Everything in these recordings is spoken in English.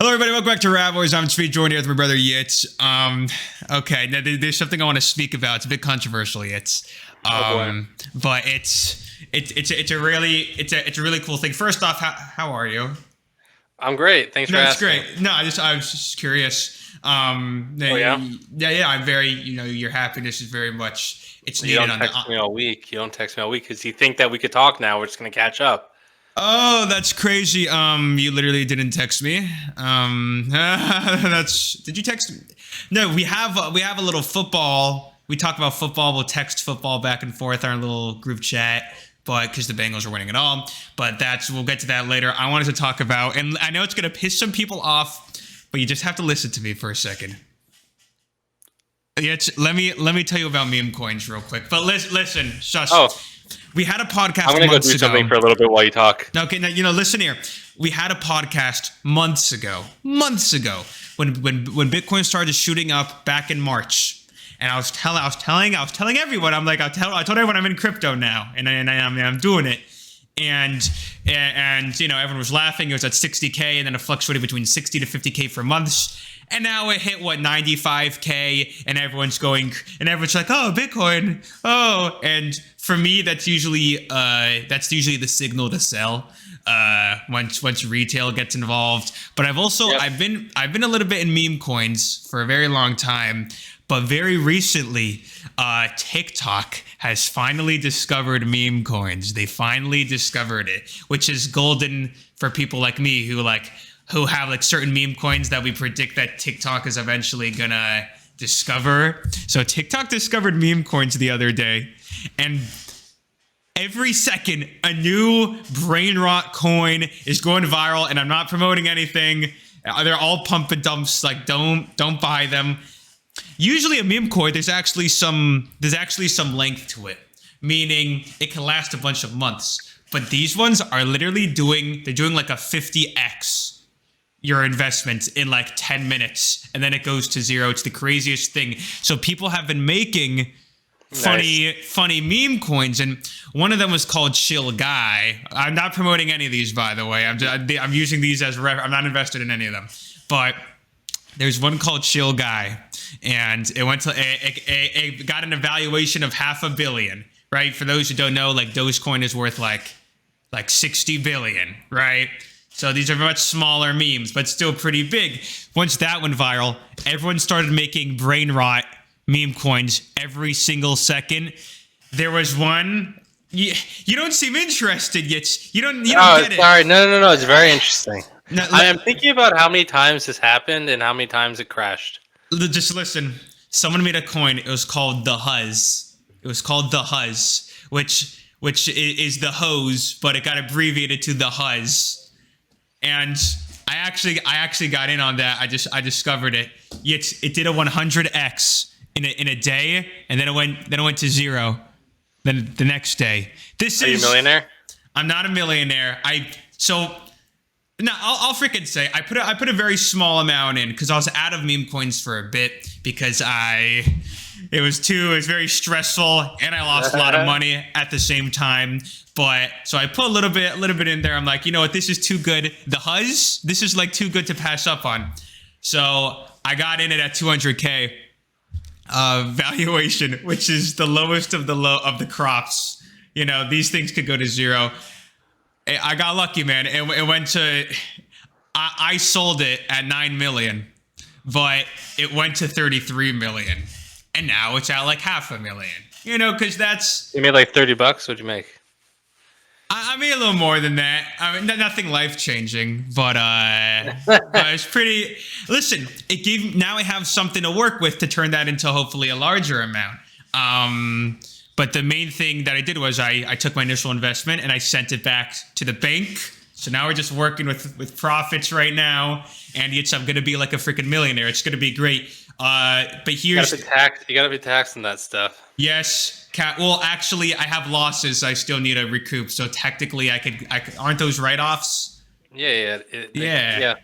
Hello, everybody. Welcome back to RaBBois. I'm Speed, joined here with my brother Yitz. Okay, now there's something I want to speak about. It's a bit controversial, Yitz. Oh boy. But it's a really cool thing. First off, how are you? I'm great. Thanks for That's asking. great. No, I was just curious. Oh yeah? Yeah. I'm very, your happiness is very much it's You needed don't on the. text me all week. You don't text me all week because you think that we could talk now. We're just gonna catch up. Oh, that's crazy. You literally didn't text me. Did you text me? No, we have a little football. We talk about football. We'll text football back and forth in our little group chat, but because the Bengals are winning it all. But we'll get to that later. I wanted to talk about, and I know it's gonna piss some people off, but you just have to listen to me for a second. Yeah, let me tell you about meme coins real quick. But listen, shush. Oh, We had a podcast I'm gonna go months do ago. something for a little bit while you talk. Okay, now listen here. We had a podcast months ago, when Bitcoin started shooting up back in March, and I was telling everyone, I told everyone I'm in crypto now, and I'm doing it, and everyone was laughing. It was at 60K, and then it fluctuated between 60 to 50K for months. And now it hit 95K, and everyone's like, oh, Bitcoin, oh. And for me, that's usually the signal to sell once retail gets involved. But I've been a little bit in meme coins for a very long time. But very recently, TikTok has finally discovered meme coins. They finally discovered it, which is golden for people like me who have certain meme coins that we predict that TikTok is eventually gonna discover. So TikTok discovered meme coins the other day, and every second a new brain rot coin is going viral, and I'm not promoting anything. They're all pump and dumps. Like, don't buy them. Usually a meme coin, there's actually some length to it, meaning it can last a bunch of months. But these ones are literally doing like a 50x your investment in like 10 minutes, and then it goes to zero. It's the craziest thing. So people have been making funny meme coins, and one of them was called Chill Guy. I'm not promoting any of these, by the way. I'm using these as I'm not invested in any of them, but there's one called Chill Guy, and it got an evaluation of $500 million. Right? For those who don't know, like Dogecoin is worth like 60 billion, right? So these are much smaller memes, but still pretty big. Once that went viral, everyone started making brain rot meme coins every single second. There was one. You don't seem interested yet. You don't get it. Sorry. No. It's very interesting. No, I am thinking about how many times this happened and how many times it crashed. Just listen. Someone made a coin. It was called the Huzz. Which is the hose, but it got abbreviated to the Huzz. And I actually got in on that. I discovered it. It did a 100x in a day, and then it went to zero. Then the next day. Are you a millionaire? I'm not a millionaire. I'll freaking say I put a very small amount in because I was out of meme coins for a bit because it was very stressful, and I lost a lot of money at the same time. But so I put a little bit in there. I'm like, you know what? This is too good. The Huzz, this is like too good to pass up on. So I got in it at 200K valuation, which is the lowest of the crops. These things could go to zero. I got lucky, man. It went to. I sold it at 9 million, but it went to 33 million, and now it's at like $500,000. Because that's. You made like $30. What'd you make? I made a little more than that. I mean, nothing life changing, but it's pretty. Listen, now I have something to work with to turn that into hopefully a larger amount. But the main thing that I did was I took my initial investment and I sent it back to the bank. So now we're just working with profits right now, and I'm gonna be like a freaking millionaire. It's gonna be great. But here's you gotta be taxed on that stuff. Yes. Well, actually, I have losses I still need to recoup. So technically, I could. Aren't those write-offs? Yeah. Yeah.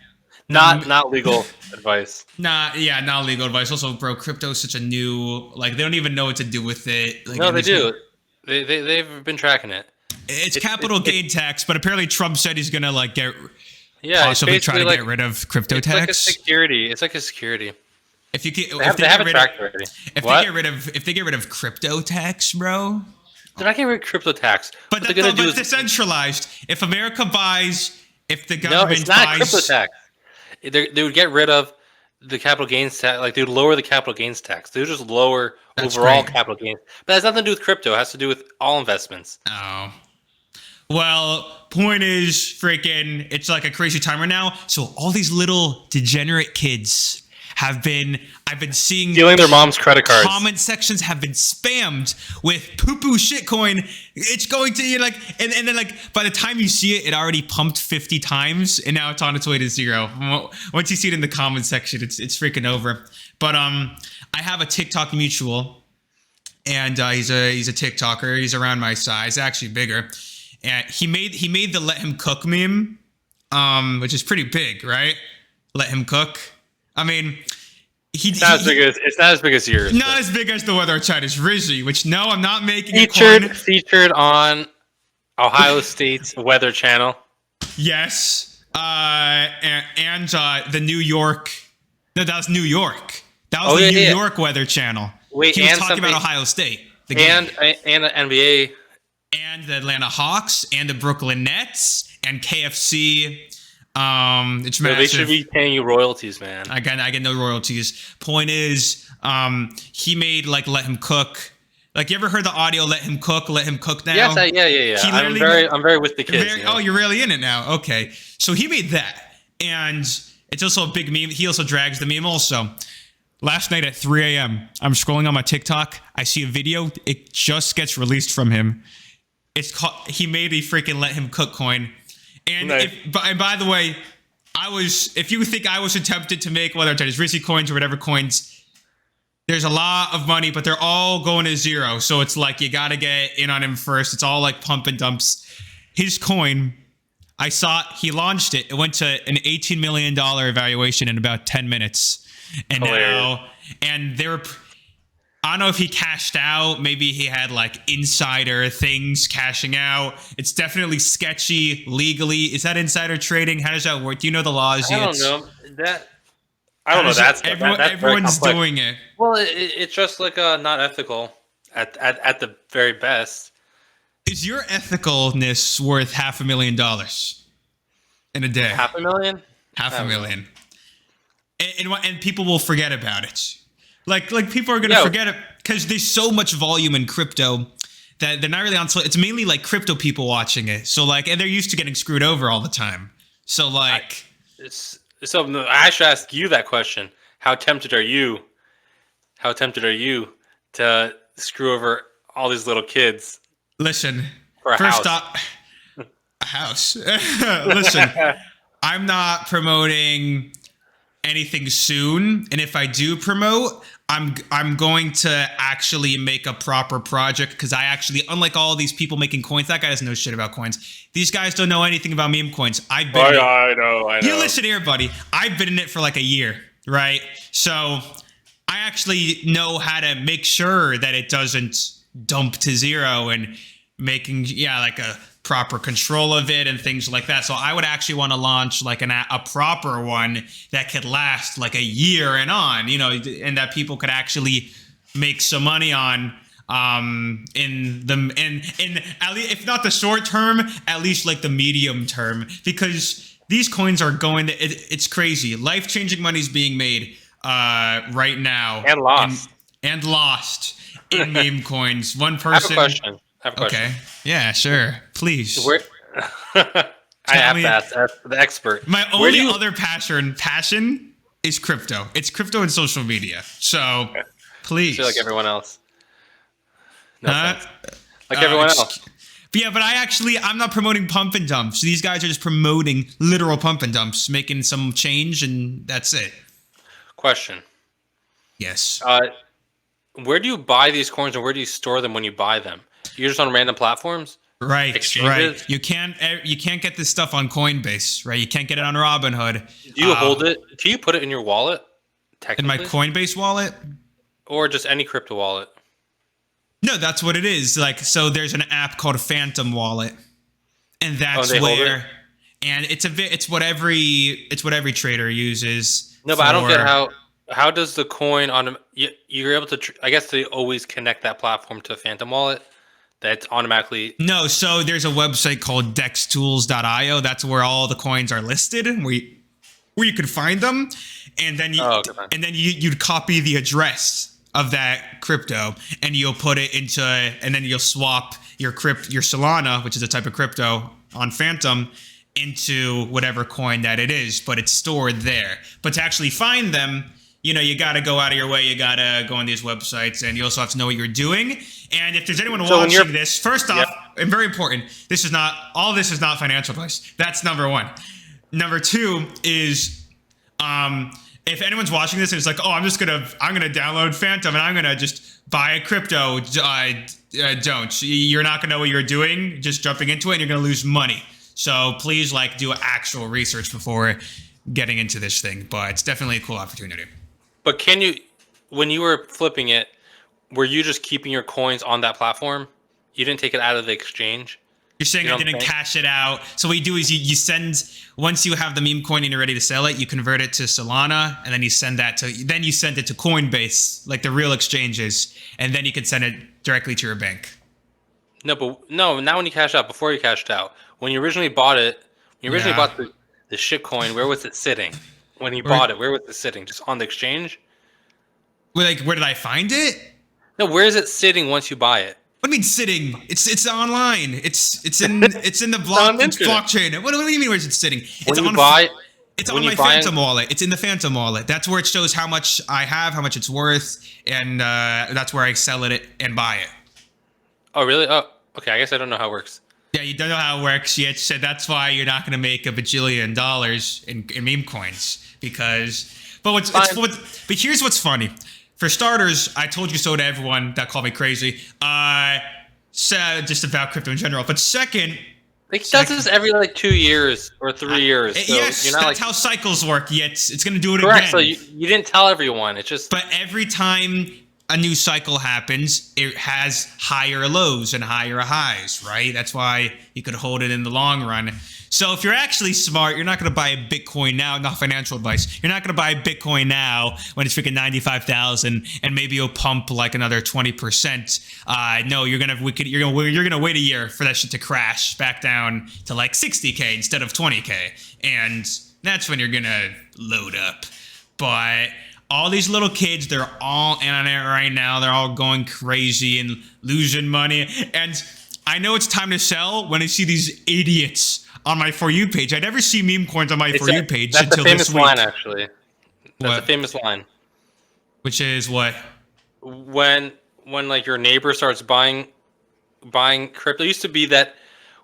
Not legal advice. Not legal advice. Also, bro, crypto is such a new. They don't even know what to do with it. No, they do. They've been tracking it. It's capital gain tax, but apparently Trump said he's gonna Yeah, possibly try to basically get rid of crypto it's like a tax. security. It's like a security. If you get, They have it tracked already. if What? they get rid of crypto tax, bro. They're not getting rid of crypto tax. But What they're gonna do it's is decentralized. If America buys, if the no, government it's not buys, crypto tax. They would get rid of the capital gains tax. Like they would lower the capital gains tax. They would just lower That's overall great. capital gains. But it has nothing to do with crypto. It has to do with all investments. Oh. Well, point is, freaking, it's like a crazy time right now. So all these little degenerate kids I've been seeing Stealing their mom's credit cards. comment sections have been spammed with poo-poo shitcoin. It's going to, like, and then, like, by the time you see it, it already pumped 50 times, and now it's on its way to zero. Once you see it in the comment section, it's freaking over. But I have a TikTok mutual, and he's a TikToker. He's around my size, actually bigger. And he made the let him cook meme, which is pretty big, right? Let him cook. I mean, it's not as big as yours. Not as big as the Weather China's Rizzy, which no, I'm not making featured on Ohio State's Weather Channel. Yes, and the New York. No, that was New York. That was the New York Weather Channel. Wait, he was talking about Ohio State. And the NBA. And the Atlanta Hawks and the Brooklyn Nets and KFC. It's massive. They should be paying you royalties, man. I get no royalties. Point is, he made like Let Him Cook. Like, you ever heard the audio Let Him Cook now? Yes, yeah. I'm very with the kids. Oh, you're really in it now. Okay. So he made that. And it's also a big meme. He also drags the meme also. Last night at 3 a.m., I'm scrolling on my TikTok. I see a video. It just gets released from him. It's called, he made a freaking Let Him Cook coin. And nice. and by the way, if you think I was attempted to make, whether it's Rizzy coins or whatever coins, there's a lot of money, but they're all going to zero. So it's like, you got to get in on him first. It's all like pump and dumps. His coin, I saw he launched it. It went to an $18 million evaluation in about 10 minutes. And hilarious. I don't know if he cashed out. Maybe he had like insider things cashing out. It's definitely sketchy legally. Is that insider trading? How does that work? Do you know the laws? I don't know that. I don't know. That's everyone's doing it. Well, it's just like not ethical at the very best. Is your ethicalness worth $500,000 in a day? $500,000? $500,000. And people will forget about it. Like people are going to forget it because there's so much volume in crypto that they're not really on. It's mainly like crypto people watching it. So like, and they're used to getting screwed over all the time. So like, so I should ask you that question. How tempted are you? How tempted are you to screw over all these little kids? Listen, for first off, a house. Listen, I'm not promoting anything soon, and if I do promote, I'm going to actually make a proper project, because I actually, unlike all these people making coins, that guy doesn't know shit about coins. These guys don't know anything about meme coins. I know. You listen here, buddy. I've been in it for like a year, right? So I actually know how to make sure that it doesn't dump to zero, and making like a proper control of it and things like that. So I would actually want to launch like a proper one that could last like a year and on, and that people could actually make some money on in at least, if not the short term, at least like the medium term, because these coins are going to, it's crazy. Life-changing money is being made right now. And lost. In meme coins. One person. I have a question. Okay. Yeah, sure. Please. I have to ask the expert. My only other passion is crypto. It's crypto and social media. So, please. Like everyone else. Like everyone else. But I'm not promoting pump and dumps. These guys are just promoting literal pump and dumps, making some change, and that's it. Question. Yes. Where do you buy these coins, and where do you store them when you buy them? You're just on random platforms? Right, exchanges? Right. You can't get this stuff on Coinbase, right? You can't get it on Robinhood. Do you hold it? Do you put it in your wallet? In my Coinbase wallet? Or just any crypto wallet? No, that's what it is. Like, so there's an app called Phantom Wallet, and that's and it's what every trader uses. No, but I don't get how does the coin on you're able to I guess they always connect that platform to Phantom Wallet. That's automatically No, so there's a website called dextools.io. That's where all the coins are listed, where you could find them, and then you'd copy the address of that crypto, and you'll put it into, and then you'll swap your Solana, which is a type of crypto on Phantom, into whatever coin that it is, but it's stored there. But to actually find them, you got to go out of your way. You got to go on these websites, and you also have to know what you're doing. And if there's anyone watching this, first off, and very important, all of this is not financial advice. That's number one. Number two is, if anyone's watching this and it's like, oh, I'm gonna download Phantom and I'm gonna just buy a crypto, don't. You're not gonna know what you're doing, just jumping into it, and you're gonna lose money. So please, do actual research before getting into this thing. But it's definitely a cool opportunity. But when you were flipping it, were you just keeping your coins on that platform? You didn't take it out of the exchange? You're saying I didn't cash it out. So what you do is you send, once you have the meme coin and you're ready to sell it, you convert it to Solana, and then you send it to Coinbase, like the real exchanges, and then you can send it directly to your bank. No, not when you cash out, before you cashed out. When you originally bought it, bought the shit coin, where was it sitting? When you bought it, where was it sitting? Just on the exchange? Where did I find it? No, where is it sitting once you buy it? What do you mean sitting? It's online. It's in the blockchain. What do you mean where's it sitting? It's on my Phantom wallet. It's in the Phantom wallet. That's where it shows how much I have, how much it's worth, and that's where I sell it and buy it. Oh, really? Oh, okay. I guess I don't know how it works. Yeah, you don't know how it works yet. So that's why you're not going to make $1 bajillion in meme coins but here's what's funny. For starters, I told you so to everyone that called me crazy. Just about crypto in general. But second, it does this every 2 years or 3 years. So yes, you're not that's how cycles work. It's going to do it correct, again. So you didn't tell everyone. It's just. But every time a new cycle happens, it has higher lows and higher highs, right? That's why you could hold it in the long run. So if you're actually smart, you're not going to buy a Bitcoin now. Not financial advice. You're not going to buy a Bitcoin now when it's freaking 95,000 and maybe you'll pump another 20%. No, you're gonna wait a year for that shit to crash back down to 60K instead of 20K, and that's when you're gonna load up. But all these little kids, they're all in on it right now. They're all going crazy and losing money. And I know it's time to sell when I see these idiots on my For You page. I never see meme coins on my For You page until this week. That's a famous line, actually. That's a famous line. Which is what? When your neighbor starts buying crypto. It used to be that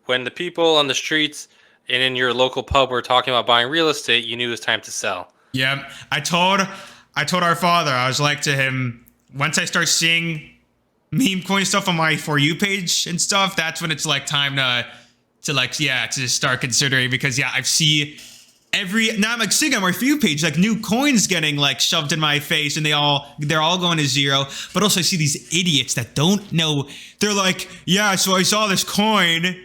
when the people on the streets and in your local pub were talking about buying real estate, you knew it was time to sell. Yeah, I told our father, I was like to him, once I start seeing meme coin stuff on my For You page and stuff, that's when it's time to start considering, because I see now I'm seeing on my For You page new coins getting shoved in my face, and they're all going to zero. But also I see these idiots that don't know. They're so I saw this coin.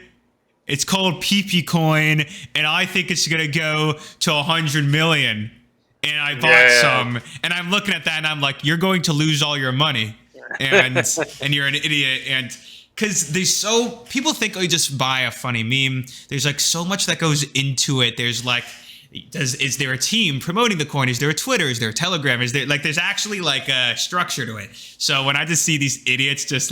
It's called PP coin, and I think it's gonna go to 100 million. And I bought some, and I'm looking at that, and I'm like, you're going to lose all your money, and you're an idiot. And because people think, you just buy a funny meme. There's so much that goes into it. There's is there a team promoting the coin? Is there a Twitter? Is there a Telegram? Is there there's actually a structure to it. So when I just see these idiots just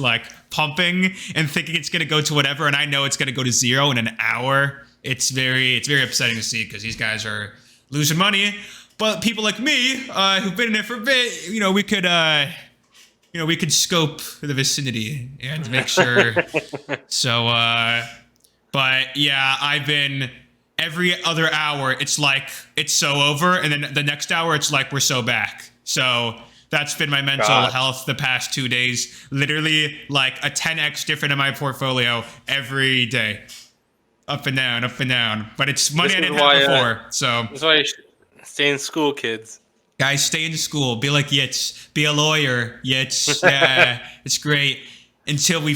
pumping and thinking it's gonna go to whatever, and I know it's gonna go to zero in an hour, it's very upsetting to see, because these guys are losing money. But people like me, who've been in it for a bit, we could scope the vicinity and make sure. So, but yeah, I've been every other hour. It's it's so over, and then the next hour, it's we're so back. So that's been my mental health the past 2 days. Literally, a 10x different in my portfolio every day, up and down, up and down. But it's money I didn't have before. So that's why. Stay in school, kids. Guys, stay in school. Be like Yitz. Be a lawyer, Yitz. Yeah, it's great. Until I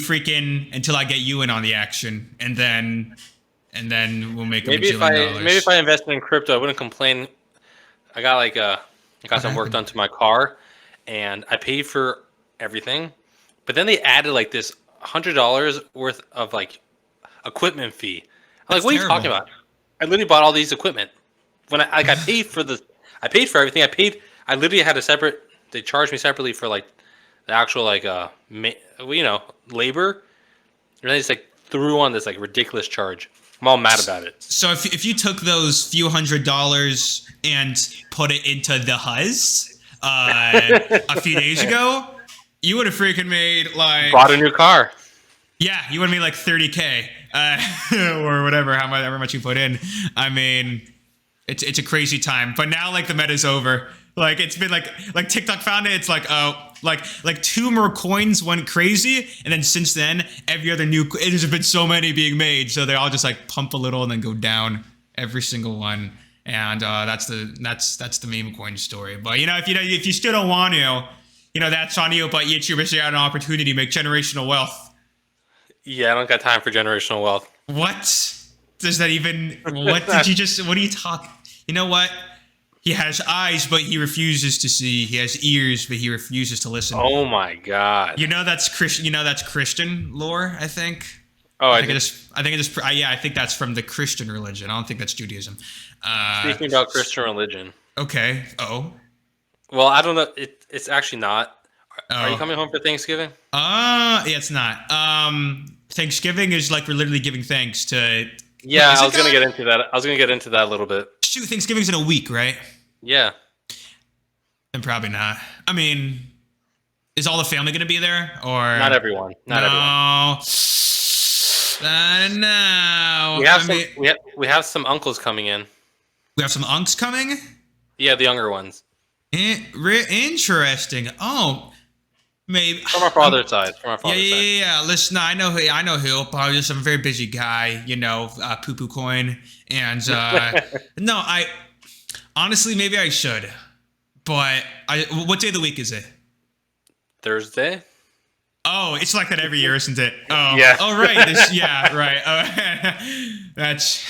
get you in on the action. And then and then we'll make Maybe $1 million. maybe if I invested in crypto, I wouldn't complain. I got some work done to my car, and I paid for everything, but then they added like this $100 worth of like equipment fee. I'm like, what are you talking about? I literally bought all these equipment when I paid for everything. I literally had a separate. They charged me separately for like the actual labor, and they just like threw on this like ridiculous charge. I'm all mad about it. So if you took those few $100s and put it into the Huzz a few days ago, you would have freaking made like bought a new car. Yeah, you would have made like $30K or whatever, however much you put in. I mean, it's a crazy time. But now like the meta's over. Like it's been like TikTok found it. It's like like 2 more coins went crazy, and then since then every other there's been so many being made, so they all just like pump a little and then go down, every single one. And that's the meme coin story. But if you still don't want to, that's on you. But Yitz, you're missing out on an opportunity to make generational wealth. Yeah, I don't got time for generational wealth. What does that even? What did you just? What are you talking? You know what? He has eyes, but he refuses to see. He has ears, but he refuses to listen. Oh my God! That's Christian. That's Christian lore, I think. Oh, I think that's from the Christian religion. I don't think that's Judaism. Speaking about Christian religion. Okay. Oh. Well, I don't know. It's actually not. Oh. Are you coming home for Thanksgiving? Yeah, it's not. Thanksgiving is like we're literally giving thanks to. Yeah, I was gonna get into that. I was gonna get into that a little bit. Shoot, Thanksgiving's in a week, right? Yeah. Then probably not. I mean, is all the family gonna be there, or not everyone? Not everyone. No. We have some uncles coming in. We have some unks coming. Yeah, the younger ones. Interesting. Oh, maybe from our father's side. Yeah. Listen, I know who. I'm a very busy guy. Poo poo coin, and no, I honestly maybe I should, but what day of the week is it? Thursday. Oh, it's like that every year, isn't it? Oh, yeah. Oh, right. Right. That's.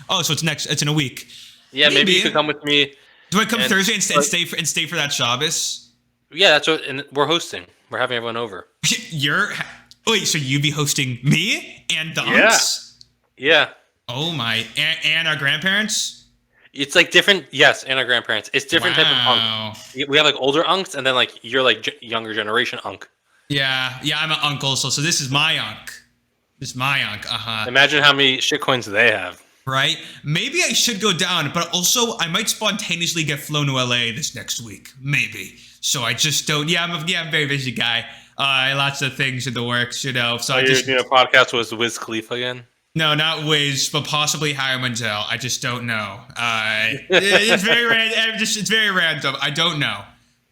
Oh, so it's in a week. Yeah, maybe you could come with me. Do I come Thursday and stay for that Shabbos? Yeah, that's what. And we're hosting. We're having everyone over. So you be hosting me and the unks? Yeah. Oh my! And our grandparents? It's like different. Yes, and our grandparents. It's different type of unk. We have like older unks, and then like you're like younger generation unk. Yeah. I'm an uncle, so this is my unk. This is my unk. Imagine how many shitcoins they have. Right? Maybe I should go down, but also I might spontaneously get flown to LA this next week. Maybe. So I just don't. Yeah, I'm a very busy guy. Lots of things in the works, So you're doing a podcast with Wiz Khalifa again? No, not Wiz, but possibly Harry Mantel. I just don't know. It's very random. It's very random. I don't know.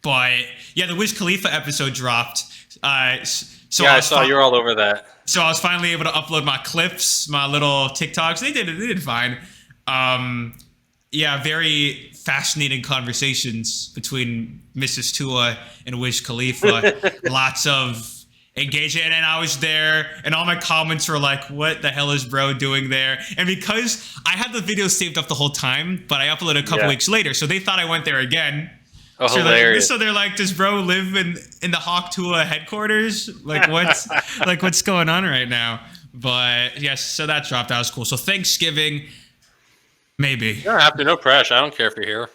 But yeah, the Wiz Khalifa episode dropped. I saw you're all over that. So I was finally able to upload my clips, my little TikToks. They did fine. Very fascinating conversations between Mrs. Tua and Wiz Khalifa. Lots of engagement, and I was there, and all my comments were like, "What the hell is bro doing there?" And because I had the video saved up the whole time, but I uploaded a couple weeks later, so they thought I went there again. Oh, so hilarious! So they're like, "Does bro live in the Hawk Tua headquarters? Like, what's going on right now?" But yes, so that dropped. That was cool. So Thanksgiving, maybe. You don't have to. No pressure. I don't care if you're here.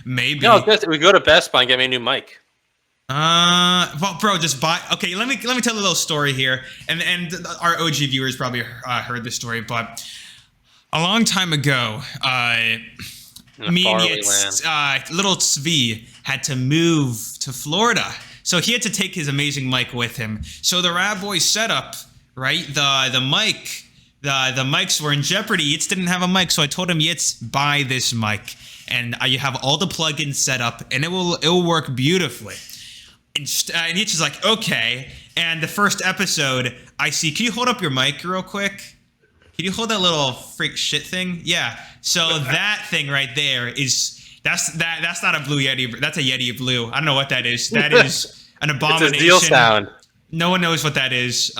Maybe. No, we go to Best Buy and get me a new mic. Well, bro, just buy. Okay, let me tell a little story here, and our OG viewers probably heard this story, but a long time ago, me and Yitz, little Tzvi had to move to Florida, so he had to take his amazing mic with him. So the RaBBois setup, right? The mic, the mics were in jeopardy. Yitz didn't have a mic, so I told him, Yitz, buy this mic, and you have all the plugins set up, and it will work beautifully. And Yitz is like, okay. And the first episode, I see. Can you hold up your mic real quick? Can you hold that little freak shit thing? Yeah. So that thing right there that's not a blue Yeti. That's a Yeti blue. I don't know what that is. That is an abomination. It's a deal sound. No one knows what that is.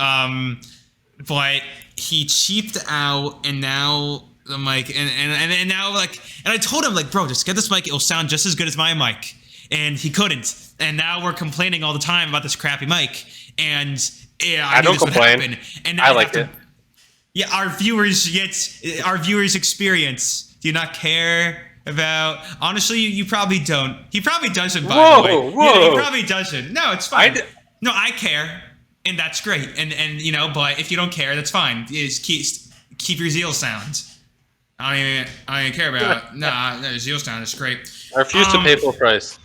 but he cheaped out, and now the mic, and now like, and I told him like, bro, just get this mic. It'll sound just as good as my mic, and he couldn't. And now we're complaining all the time about this crappy mic, and yeah, I don't complain. And I like it. Yeah, our viewers experience. Do you not care about? Honestly, you probably don't. He probably doesn't. By the way, whoa. He probably doesn't. No, it's fine. No, I care, and that's great. And you know, but if you don't care, that's fine. Just keep your zeal sound. I don't even care about. No, zeal sound is great. I refuse to pay full price.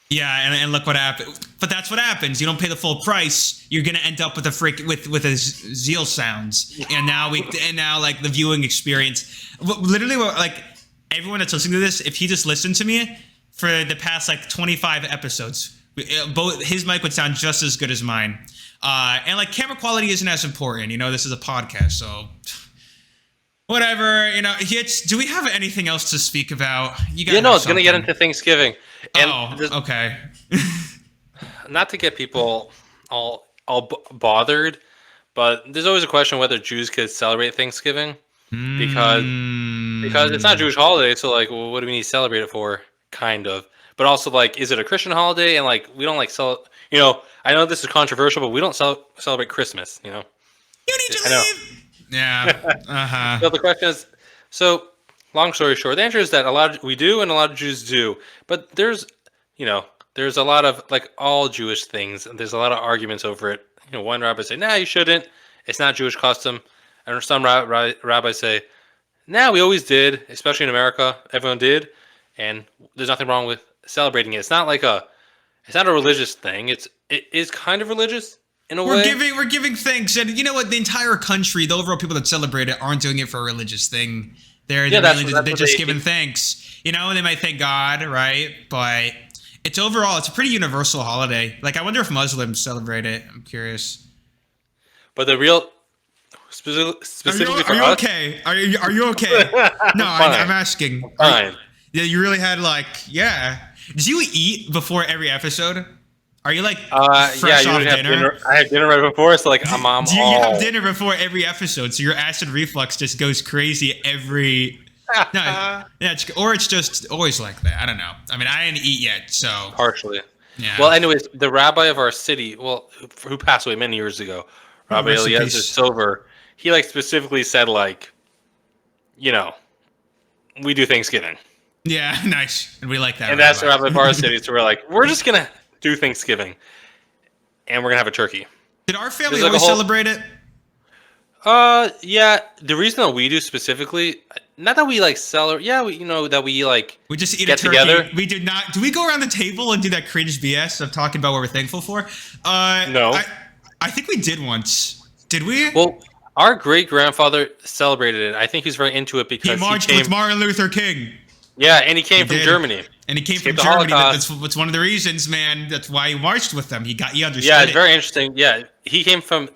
Yeah, and look what happened. But that's what happens. You don't pay the full price, you're gonna end up with a zeal sounds. And now like the viewing experience. Literally, like everyone that's listening to this, if he just listened to me for the past like 25 episodes, both his mic would sound just as good as mine. And like camera quality isn't as important. You know, this is a podcast, so whatever. You know, Yitz, do we have anything else to speak about? It's gonna get into Thanksgiving. And okay. Not to get people all bothered, but there's always a question whether Jews could celebrate Thanksgiving because it's not a Jewish holiday. So like, well, what do we need to celebrate it for? Kind of, but also like, is it a Christian holiday? And like, we don't like You know, I know this is controversial, but we don't celebrate Christmas. You know, you need to leave. Yeah. So the question is, long story short, the answer is that we do and a lot of Jews do. But there's a lot of, like all Jewish things, and there's a lot of arguments over it. You know, one rabbi say, nah, you shouldn't. It's not Jewish custom. And some rabbis say, nah, we always did, especially in America. Everyone did. And there's nothing wrong with celebrating it. It's not a religious thing. It is kind of religious in a way. We're giving thanks. And you know what? The entire country, the overall people that celebrate it aren't doing it for a religious thing. They're just giving thanks, you know, and they might thank God, right? But it's a pretty universal holiday. Like, I wonder if Muslims celebrate it. I'm curious. But the real, specifically for us. Are you okay? Are you okay? No, I'm asking. Fine. Yeah, you really had yeah. Did you eat before every episode? Are you like fresh off dinner? I had dinner right before, so like I'm you have dinner before every episode, so your acid reflux just goes crazy every. Or it's just always like that. I don't know. I mean, I didn't eat yet, so partially. Yeah. Well, anyways, the rabbi of our city, who passed away many years ago, Rabbi Eliezer Silver, he like specifically said like, you know, we do Thanksgiving. Yeah, nice, and we like that. And that's the rabbi of our city, so we're like, we're just gonna do Thanksgiving, and we're gonna have a turkey. Did our family always celebrate it? Yeah. The reason that we do specifically, not that we like celebrate. Yeah, we just eat get a turkey. Together. We did not. Do we go around the table and do that cringe BS of talking about what we're thankful for? No. I think we did once. Did we? Well, our great grandfather celebrated it. I think he's very into it because he marched with Martin Luther King. Yeah, and he came from Germany. And he came from Germany. That's one of the reasons, man. That's why he marched with them. He understood. Yeah, it's very interesting. Yeah, he came from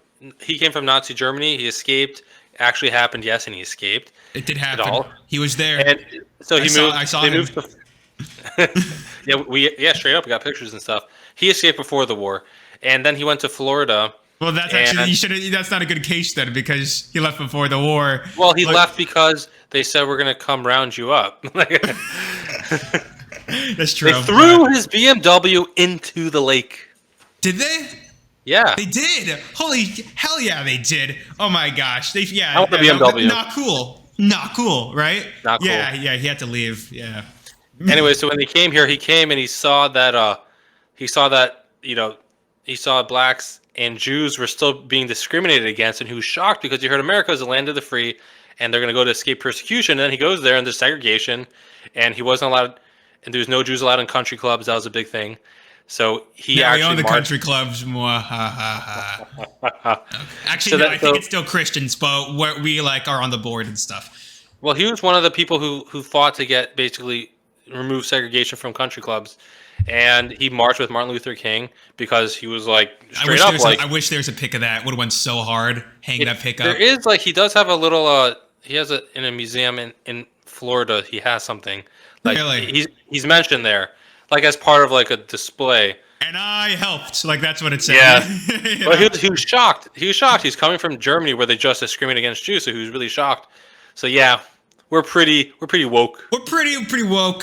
Nazi Germany. He escaped. Actually happened, yes, and he escaped. It did happen. He was there. And so he moved. I saw him. Straight up, we got pictures and stuff. He escaped before the war, and then he went to Florida. Well, that's that's not a good case then, because he left before the war. Well, he left because they said we're gonna come round you up. That's true. They threw his BMW into the lake. Did they? Yeah, they did. Holy hell, yeah, they did. Oh my gosh, I want the BMW. Not cool, right? Not cool. Yeah, he had to leave. Yeah. Anyway, so when they came here, he came and he saw that he saw blacks and Jews were still being discriminated against, and he was shocked because he heard America is the land of the free, and they're going to go to escape persecution. And then he goes there, and there's segregation, and he wasn't allowed, and there was no Jews allowed in country clubs. That was a big thing. So he actually owned the country clubs. Actually, I think it's still Christians, but we like are on the board and stuff. Well, he was one of the people who fought to get basically remove segregation from country clubs. And he marched with Martin Luther King because he was like straight up like. I wish there's a pic of that. Would have went so hard hanging that pic up. There is he does have a little. He has in a museum in Florida. He has something like really? He's mentioned there, like as part of like a display. And I helped. Like, that's what it said. Yeah. You Well, know? he was shocked. He was shocked. He's coming from Germany where they just discriminate against Jews, so he was really shocked. So yeah, we're pretty woke. We're pretty woke.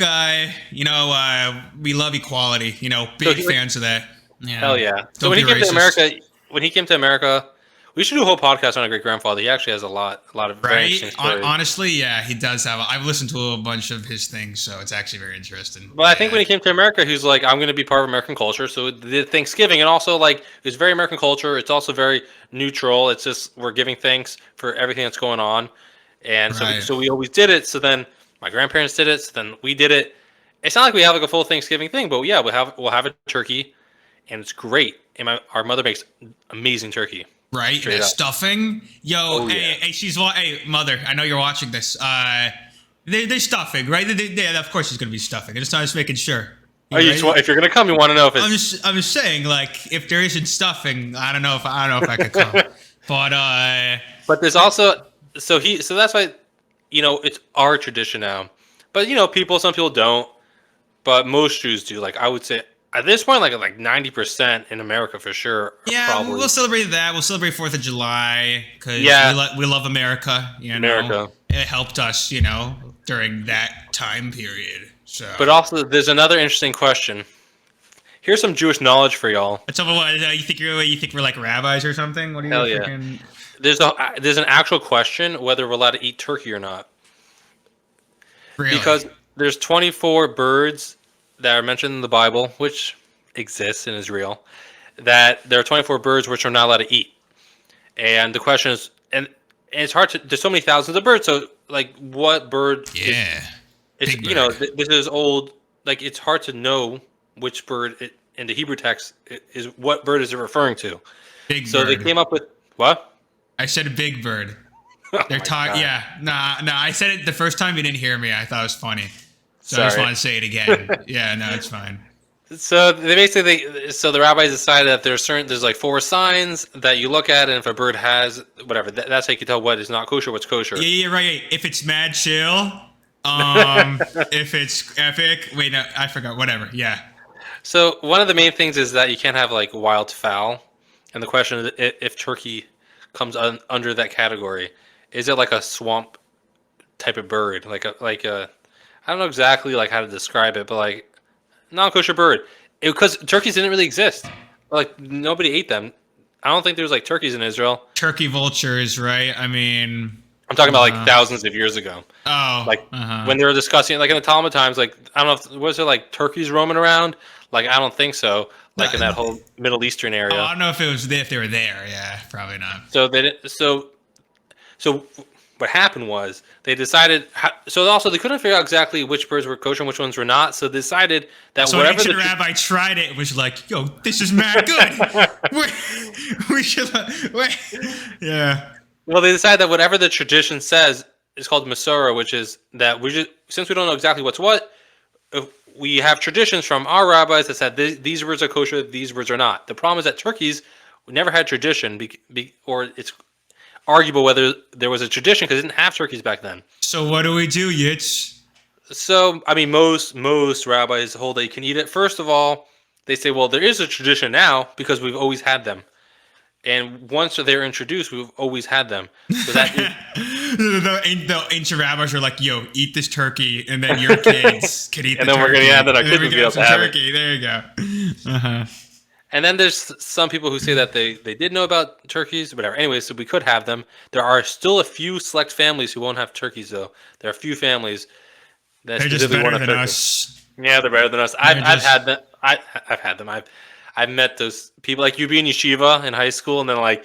We love equality. Big fans of that. Yeah. Hell yeah. So Don't when he be came racist. to America, we should do a whole podcast on a great grandfather. He actually has a lot of very Right? interesting stories. Honestly, yeah, he does have. I've listened to a bunch of his things, so it's actually very interesting. But I think when he came to America, he was like, I'm going to be part of American culture. So the Thanksgiving, and also like it's very American culture. It's also very neutral. It's just we're giving thanks for everything that's going on, and Right. so we always did it. So then my grandparents did it. So then we did it. It's not like we have like a full Thanksgiving thing, but yeah, we'll have a turkey, and it's great. And our mother makes amazing turkey. Right? Straight That up. stuffing. Yo, Oh, hey, yeah. hey, mother, I know you're watching this. They're stuffing, right? Yeah, of course, it's gonna be stuffing. I'm just making sure. Oh, you Right? if you're gonna come, you want to know if it's. I'm just saying, like, if there isn't stuffing, I don't know if I could come. But But there's also so that's why it's our tradition now. But some people don't. But most Jews do. Like I would say at this point, like 90% in America for sure. yeah, probably. we'll celebrate that. We'll celebrate 4th of July because Yeah. we love America. America. It helped us, during that time period. So, But also, there's another interesting question. Here's some Jewish knowledge for y'all. so what you think we're like rabbis or something? What do you Hell yeah. freaking... There's an actual question whether we're allowed to eat turkey or not. Really? Because there's 24 birds that are mentioned in the Bible, which exists and is real. That there are 24 birds which are not allowed to eat. And the question is, and it's hard to. There's so many thousands of birds. So like, what bird? Yeah. It's Big bird. this is old. Like it's hard to know which bird in the Hebrew text is what bird is it referring to. Big So bird. they came up with what? I said a big bird. Oh They're my talking. God. Yeah. Nah. I said it the first time you didn't hear me. I thought it was funny. So I just Sorry. want to say it again. Yeah. No, it's fine. So they basically, so the rabbis decided that there's like 4 signs that you look at, and if a bird has whatever, that's how you can tell what is not kosher, what's kosher. Yeah. Right. If it's mad chill. If it's epic. Wait. No. I forgot. Whatever. Yeah. So one of the main things is that you can't have like wild fowl, and the question is if turkey comes under that category, is it like a swamp type of bird, like a I don't know exactly like how to describe it, but like non-kosher bird, because turkeys didn't really exist. Like nobody ate them. I don't think there was like turkeys in Israel. Turkey vultures. Right. I mean. I'm talking about like thousands of years ago. Oh. Like when they were discussing, like in the Talmud times, like I don't know, was there like turkeys roaming around? Like I don't think so. Like in that whole Middle Eastern area. I don't know if if they were there. Yeah. Probably not. So they didn't. So what happened was they decided. So also they couldn't figure out exactly which birds were kosher and which ones were not. So they decided that So whatever ancient rabbi tried it and was like, "Yo, this is mad good. we should." Wait. Yeah. well, they decided that whatever the tradition says is called Masorah, which is that since we don't know exactly what's what, we have traditions from our rabbis that said these birds are kosher, these birds are not. The problem is that turkeys never had tradition, or it's arguable whether there was a tradition because they didn't have turkeys back then. So what do we do, Yitz? So, I mean, most rabbis hold that you can eat it. First of all, they say, well, there is a tradition now because we've always had them. And once they're introduced, we've always had them. So that the ancient rabbis are like, "Yo, eat this turkey, and then your kids can eat And the then turkey. we're gonna add that our And then kids we will be can able have to some have it." turkey. There you go. And then there's some people who say that they did know about turkeys, whatever. Anyway, so we could have them. There are still a few select families who won't have turkeys, though. There are a few families that They're just specifically better won't have than turkeys. us. Yeah, they're better than us. I've had them. I've had them. I've met those people. Like you be in yeshiva in high school, and then like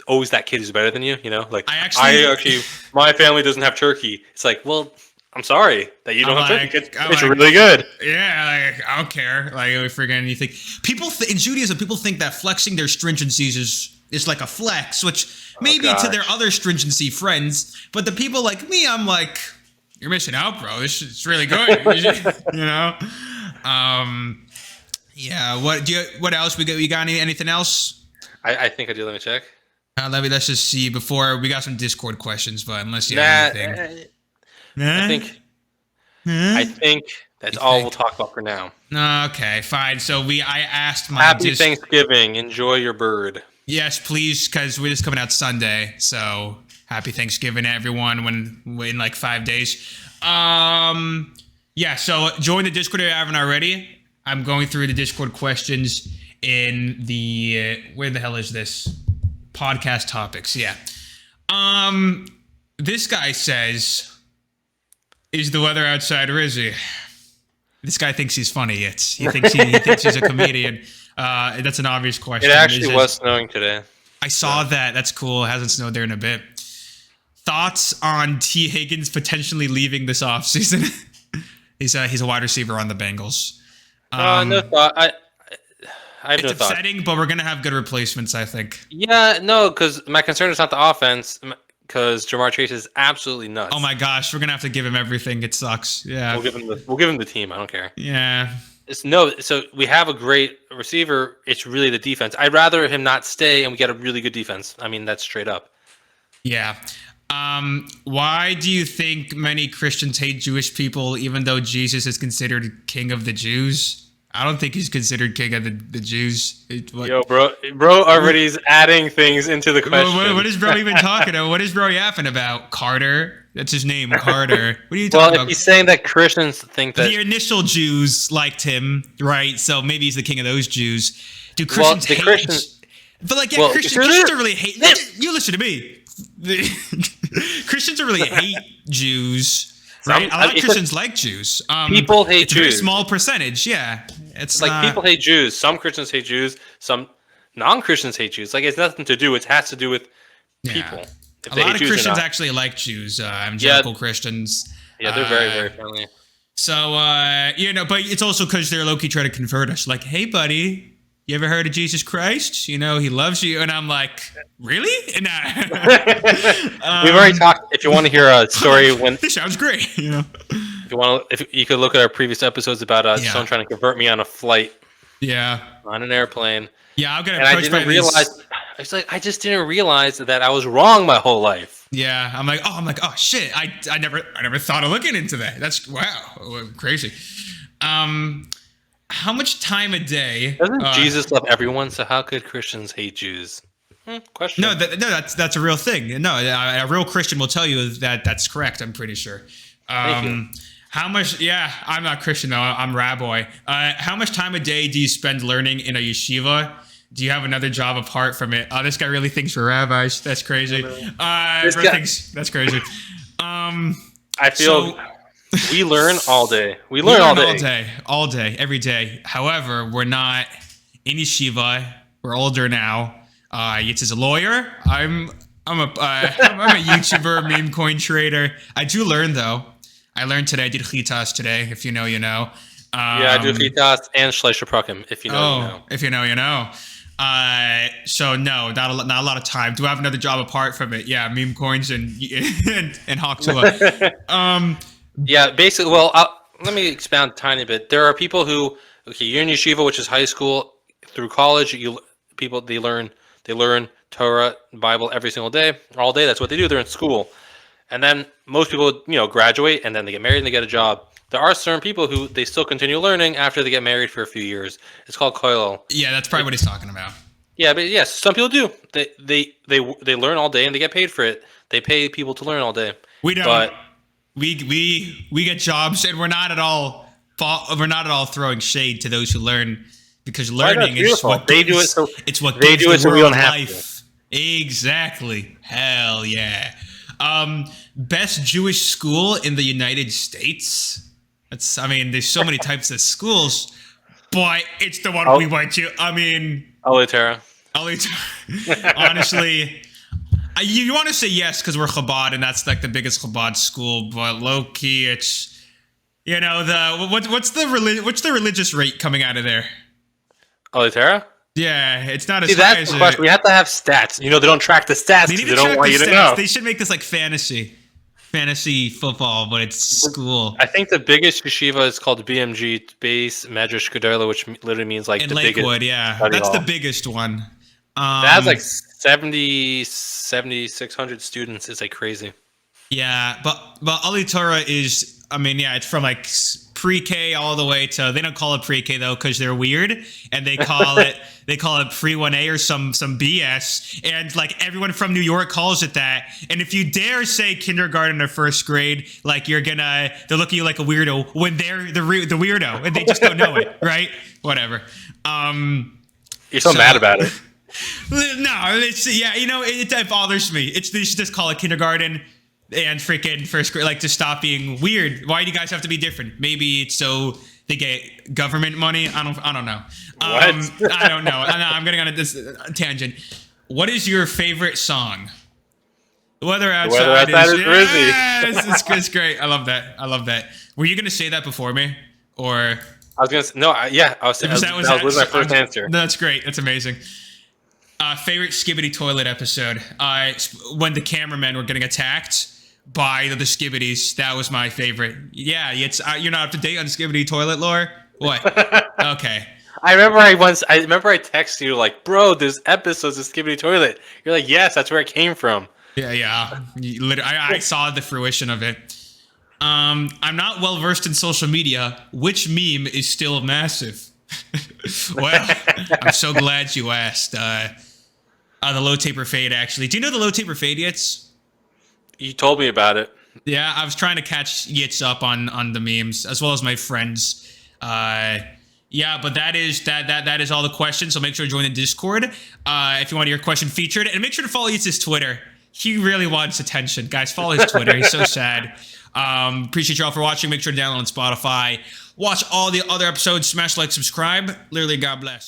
always that kid who's better than you. You know, like I I actually my family doesn't have turkey. It's like, well, I'm sorry that you don't have like- turkey. I'm It's like- really good. Yeah, like, I don't care. Like, we forget anything. People in Judaism, people think that flexing their stringencies is like a flex, which maybe to gosh. their other stringency friends, but the people like me, I'm like, you're missing out, bro. It's really good. You know. Yeah. What else we got? We got anything else? I think I do. Let me check. Let's just see before we got some Discord questions, but unless you have anything. I think That's You all think? we'll talk about for now. Okay, fine. So I asked my Happy Thanksgiving. Enjoy your bird. Yes, please, because we're just coming out Sunday. So happy Thanksgiving to everyone when in like 5 days. Yeah, so join the Discord if you haven't already. I'm going through the Discord questions in the where the hell is this? Podcast topics, yeah. This guy says, is the weather outside rosy? This guy thinks he's funny. He thinks he's a comedian. That's an obvious question. It actually was snowing today. I saw that. That's cool. It hasn't snowed there in a bit. Thoughts on T. Higgins potentially leaving this offseason? he's a wide receiver on the Bengals. No thought. I have no it's thought. upsetting, but we're gonna have good replacements, I think. Yeah, no, because my concern is not the offense. Because Jamar Chase is absolutely nuts. Oh my gosh, we're gonna have to give him everything. It sucks. Yeah, we'll give him the team. I don't care. Yeah. So we have a great receiver. It's really the defense. I'd rather him not stay, and we get a really good defense. I mean, that's straight up. Yeah. Why do you think many Christians hate Jewish people, even though Jesus is considered king of the Jews? I don't think he's considered king of the Jews. Yo, bro already is adding things into the question. What is bro even talking about? What is bro yapping about? Carter? That's his name, Carter. What are you talking about? Well, if he's saying that Christians think that... The initial Jews liked him, right? So maybe he's the king of those Jews. Do Christians hate... Christians... But like, yeah, Christians don't really hate... You listen to me. Christians don't really hate Jews. Right? A lot of Christians like Jews. People hate Jews. A very small percentage, yeah. It's like people hate Jews. Some Christians hate Jews. Some non-Christians hate Jews. Like, it's nothing to do. It has to do with people. A lot of Christians actually like Jews. Evangelical Christians. Yeah, they're very, very friendly. So, but it's also because they're low-key trying to convert us. Like, hey, buddy, you ever heard of Jesus Christ? You know, he loves you. And I'm like, really? Nah. We've already talked. If you want to hear a story when... This sounds great, you know. If you could look at our previous episodes about someone trying to convert me on a flight. Yeah. On an airplane. Yeah, I'll get approached by these... I just didn't realize that I was wrong my whole life. Yeah, I'm like, oh shit, I never thought of looking into that. That's wow, crazy. How much time a day? Doesn't Jesus love everyone? So how could Christians hate Jews? Question. No, that's a real thing. No, a real Christian will tell you that that's correct. I'm pretty sure. Thank you. How much? Yeah, I'm not Christian though. I'm RaBBois. How much time a day do you spend learning in a yeshiva? Do you have another job apart from it? Oh, this guy really thinks we're rabbis. That's crazy. That's crazy. I feel we learn all day. We learn all day, every day. However, we're not in yeshiva. We're older now. Yitz is a lawyer. I'm a YouTuber, meme coin trader. I do learn though. I learned today. I did chitas today. If you know, you know. I do chitas and shleisha prakim. If you know, you know. If you know, you know. So no, not a lot of time. Do I have another job apart from it? Yeah, meme coins and Hawk Tua. Yeah, basically. Well, let me expound a tiny bit. There are people who, you're in yeshiva, which is high school, through college. They learn Torah, Bible every single day, all day. That's what they do. They're in school, and then most people, graduate and then they get married and they get a job. There are certain people who they still continue learning after they get married for a few years. It's called kollel. Yeah, that's probably what he's talking about. Yeah, but yes, some people do. They learn all day and they get paid for it. They pay people to learn all day. We don't. But we get jobs, and we're not at all throwing shade to those who learn, because learning is what they do it. So it's what they do it, so we don't have life. Exactly. Hell yeah. Best Jewish school in the United States. There's so many types of schools, but it's the one we went to. Alitera. Honestly, you want to say yes because we're Chabad and that's like the biggest Chabad school, but low key, it's what's the religious rate coming out of there? Alitera? Yeah, it's not as high that's as the question. We have to have stats. They don't track the stats. They don't want you to know. They should make this like fantasy football, but it's school. I think the biggest yeshiva is called BMG, Base Medrash Gedolah, which literally means like in the Lakewood, biggest. Yeah, that's the biggest one. That has like 7,600 students. It's like crazy. Yeah, but Ali Torah is, it's from like pre-K all the way to, they don't call it pre-K though because they're weird, and they call it pre-1A or some BS, and like everyone from New York calls it that. And if you dare say kindergarten or first grade, like they're looking at you like a weirdo when they're the weirdo and they just don't know it, right? Whatever. You're so mad about it. No, it bothers me. They should just call it kindergarten and freaking first grade, like, to stop being weird. Why do you guys have to be different? Maybe it's so they get government money. I don't know. What? I don't know. I'm getting on this tangent. What is your favorite song? Weather outside is Rizzy. Yes, it's great. I love that. Were you gonna say that before me, or? I was gonna say, no. That was my first answer. That's great. That's amazing. Favorite Skibbity toilet episode? When the cameramen were getting attacked by the Skibbities. That was my favorite. Yeah, you're not up to date on Skibbity toilet lore? What? Okay. I remember I texted you like, bro, there's episodes of Skibbity Toilet. You're like, yes, that's where it came from. Yeah. I saw the fruition of it. I'm not well versed in social media. Which meme is still massive? Well, I'm so glad you asked. The low taper fade, actually. Do you know the low taper fade, Yitz? You told me about it. Yeah, I was trying to catch Yitz up on the memes, as well as my friends. Yeah, but that is all the questions. So make sure to join the Discord if you want your question featured, and make sure to follow Yitz's Twitter. He really wants attention, guys. Follow his Twitter. He's so sad. Appreciate you all for watching. Make sure to download on Spotify. Watch all the other episodes. Smash like, subscribe. Literally, God bless.